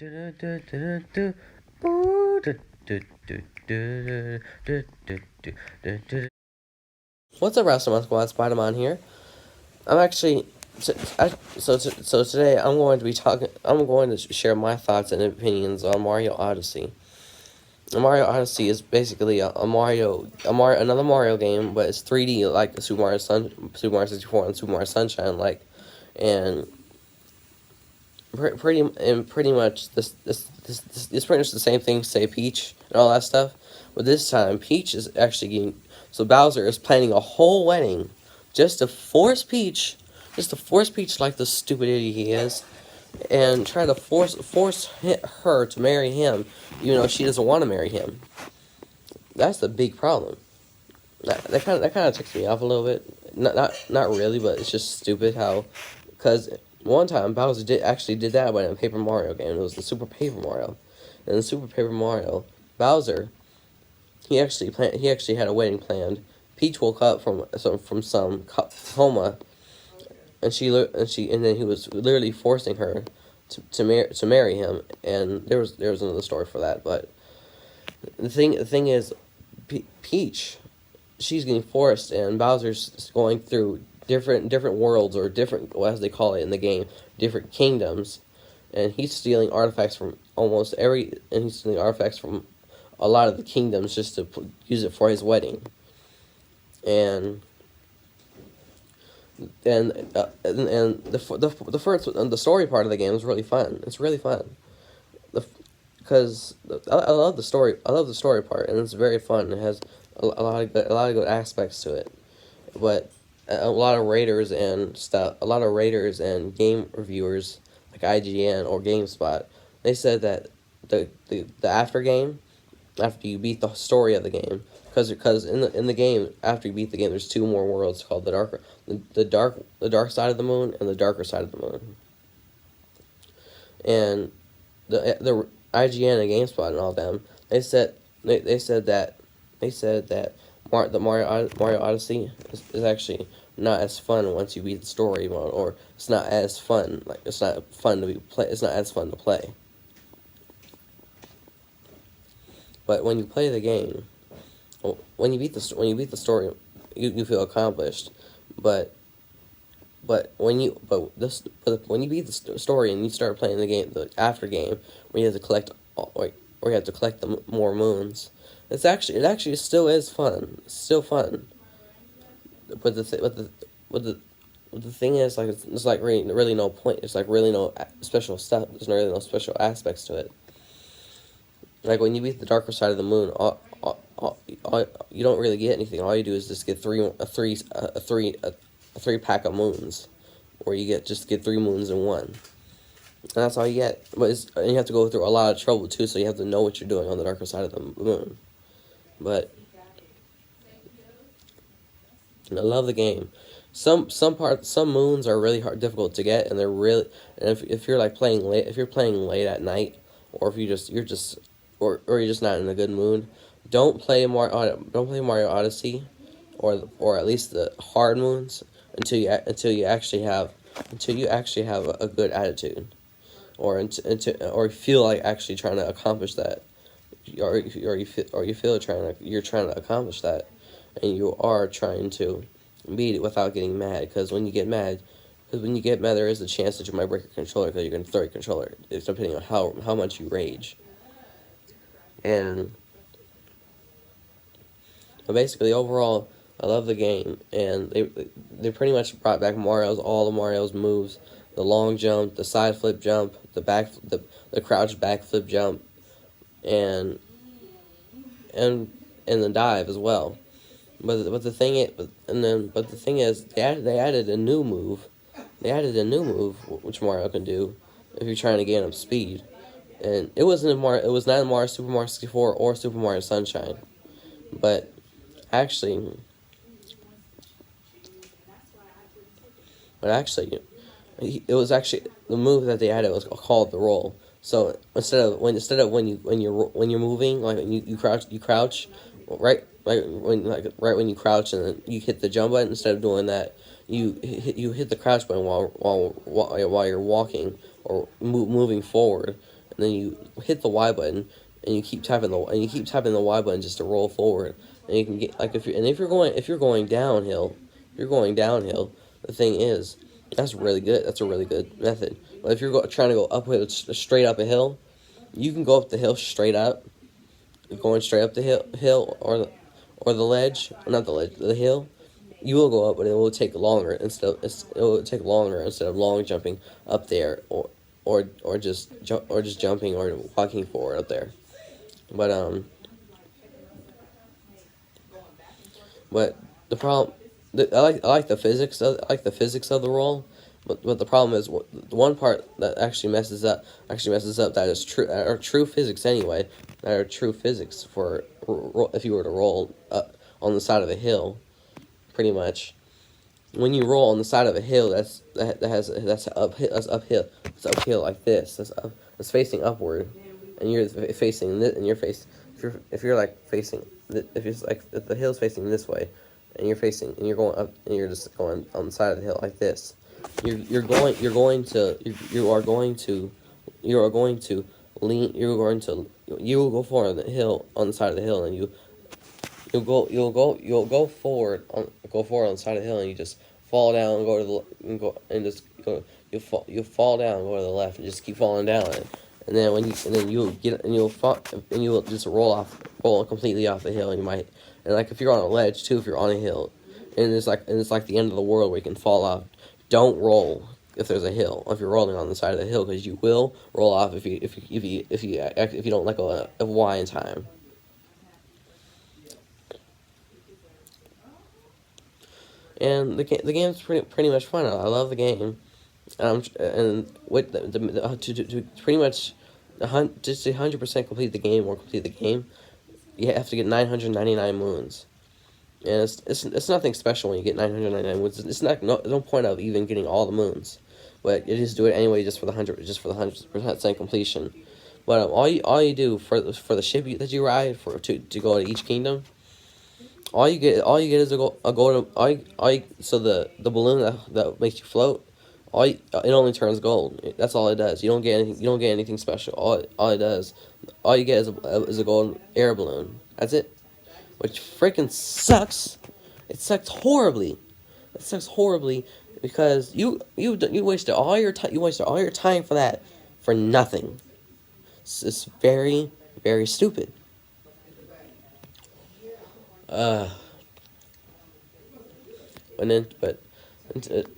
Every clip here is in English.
What's up, Restaurant Squad? Spider-Man here. I'm actually so today I'm going to be talking. I'm going to share my thoughts and opinions on Mario Odyssey. Mario Odyssey is basically another Mario game, but it's 3D like Super Mario 64, and Super Mario Sunshine, and pretty much this pretty much the same thing. Say Peach and all that stuff, but this time Peach is actually getting. So Bowser is planning a whole wedding just to force Peach, like the stupid idiot he is, and try to force her to marry him, even though she doesn't want to marry him. That's the big problem. That kind of ticks me off a little bit. Not really, but it's just stupid how, because one time Bowser did that, but in a Paper Mario game. It was the Super Paper Mario. And in Super Paper Mario, Bowser, he actually had a wedding planned. Peach woke up from some coma, and then he was literally forcing her to marry him. And there was another story for that, but the thing is, Peach, she's getting forced, and Bowser's going through different worlds, or different, as they call it in the game, different kingdoms, and he's stealing artifacts from a lot of the kingdoms just to use it for his wedding. And the story part of the game is really fun. It's really fun. Because I love the story. I love the story part, and it's very fun. It has a lot of good aspects to it. But a lot of raters and game reviewers like IGN or GameSpot, they said that the after game, after you beat the story of the game, because in the game, after you beat the game, there's two more worlds called the dark side of the moon and the darker side of the moon. And the IGN and GameSpot and all them, they said that the Mario Odyssey is actually not as fun once you beat the story mode, or it's not as fun. It's not fun to play. It's not as fun to play. But when you play the game, when you beat the story, you feel accomplished. But when you beat the story and you start playing the game, the after game, where you have to collect the more moons, it actually still is fun. It's still fun. But the thing is, like, it's like really no point. It's like really no special stuff. There's really no special aspects to it. Like when you beat the darker side of the moon, you don't really get anything. All you do is just get a three pack of moons, or you get 3 moons in one, and that's all you get. And you have to go through a lot of trouble too, so you have to know what you're doing on the darker side of the moon. But I love the game. Some moons are really difficult to get, and if you're playing late at night, or if you're just not in a good mood, don't play Mario Odyssey, or at least the hard moons, until you actually have a good attitude, or you feel like actually trying to accomplish that, or you feel you're trying to accomplish that, and you are trying to beat it without getting mad. Because when you get mad, there is a chance that you might break your controller, because you're going to throw your controller. It's depending on how much you rage. But basically, overall, I love the game, and they pretty much brought back all the Mario's moves: the long jump, the side flip jump, the crouch back flip jump, and the dive as well. But the thing is, they added a new move. Which Mario can do if you're trying to gain up speed. And it was not in Mario Super Mario 64 or Super Mario Sunshine. But actually, it was actually the move that they added was called the roll. So instead of when you're moving, like you crouch right when you crouch, and then you hit the jump button. Instead of doing that, you hit the crouch button while you're walking or moving forward, and then you hit the Y button, and you keep tapping the Y button just to roll forward, and you can get like if you're going downhill, the thing is that's really good. That's a really good method. But if you're trying to go straight up a hill, you can go up the hill straight up, going straight up the hill or the ledge, not the ledge, the hill. You will go up, but it will take longer instead of long jumping up there, or just jumping or walking forward up there. But but the problem, I like the physics of the roll, but the problem is the one part that actually messes up that is true, are true physics anyway, that are true physics for if you were to roll up on the side of a hill, pretty much. When you roll on the side of a hill, that's uphill. It's uphill like this. That's facing upward, and you're facing this, and if you're like facing if it's like if the hill's facing this way, and you're going up, and you're just going on the side of the hill like this, you are going to lean, you will go forward on the hill, on the side of the hill, and you'll go forward on the side of the hill, and you just fall down and you'll fall down and go to the left, and just keep falling down, and then you'll fall, and you'll just roll completely off the hill, and you might, and like if you're on a ledge too, if you're on a hill, and it's like the end of the world where you can fall off, don't roll if there's a hill, if you're rolling on the side of the hill, because you will roll off if you don't let go of Y in time. And the game's pretty much fun. I love the game, and with to pretty much just 100% complete the game, you have to get 999 moons, and it's nothing special when you get 999 moons. It's no point of even getting all the moons, but you just do it anyway just for the 100% completion. But all you do for the ship that you ride to go to each kingdom. All you get is a golden. So the balloon that makes you float, it only turns gold. That's all it does. You don't get anything special. All you get is a golden air balloon. That's it. Which freaking sucks. It sucks horribly. Because you wasted all your time. You wasted all your time for that, for nothing. It's very, very stupid. But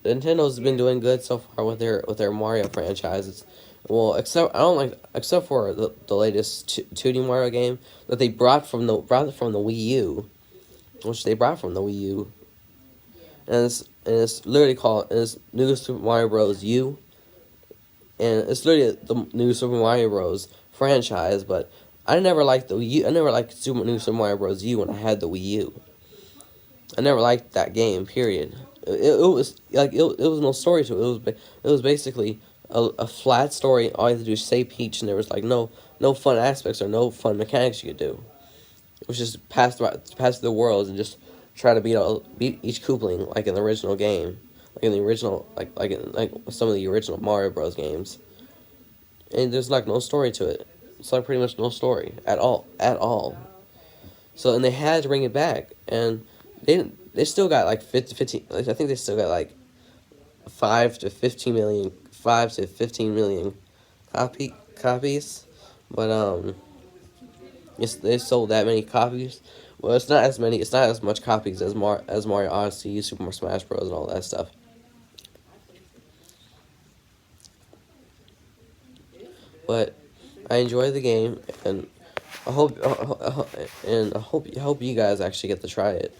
Nintendo's been doing good so far with their Mario franchises. Well, except for the latest 2D Mario game that they brought from the Wii U, and it's literally called New Super Mario Bros. U, and it's literally the New Super Mario Bros. Franchise. But I never liked the Wii U. I never liked New Super Mario Bros. U when I had the Wii U. I never liked that game. Period. It was no story to it. It was basically a flat story. All you had to do is say Peach, and there was like no fun aspects or no fun mechanics you could do. It was just pass through the worlds and just try to beat each Koopaling like in the original game, like in the original like some of the original Mario Bros. Games. And there's like no story to it. It's like pretty much no story at all. So, and they had to bring it back, and they still got like 15. I think they still got like 5 to 15 million copies, but they sold that many copies. Well, it's not as many. It's not as much copies as Mario Odyssey, Super Smash Bros. And all that stuff. But I enjoy the game, and I hope you guys actually get to try it,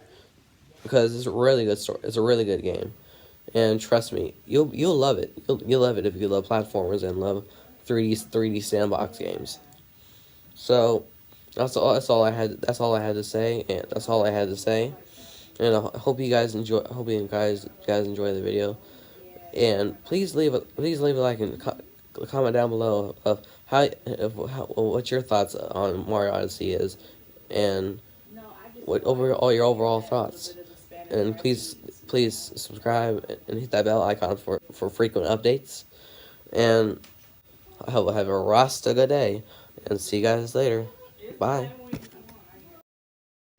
because it's a really good story. It's a really good game, and trust me, you'll love it. You'll love it if you love platformers and love 3D sandbox games. So that's all I had to say, and I hope you guys enjoy. Enjoy the video, and please leave a like and comment down below of what your thoughts on Mario Odyssey is, and all your overall thoughts. And please subscribe and hit that bell icon for frequent updates. And I hope I have a rasta good day, and see you guys later. Bye.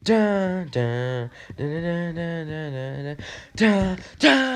Dun, dun, dun, dun, dun, dun, dun, dun, dun, dun.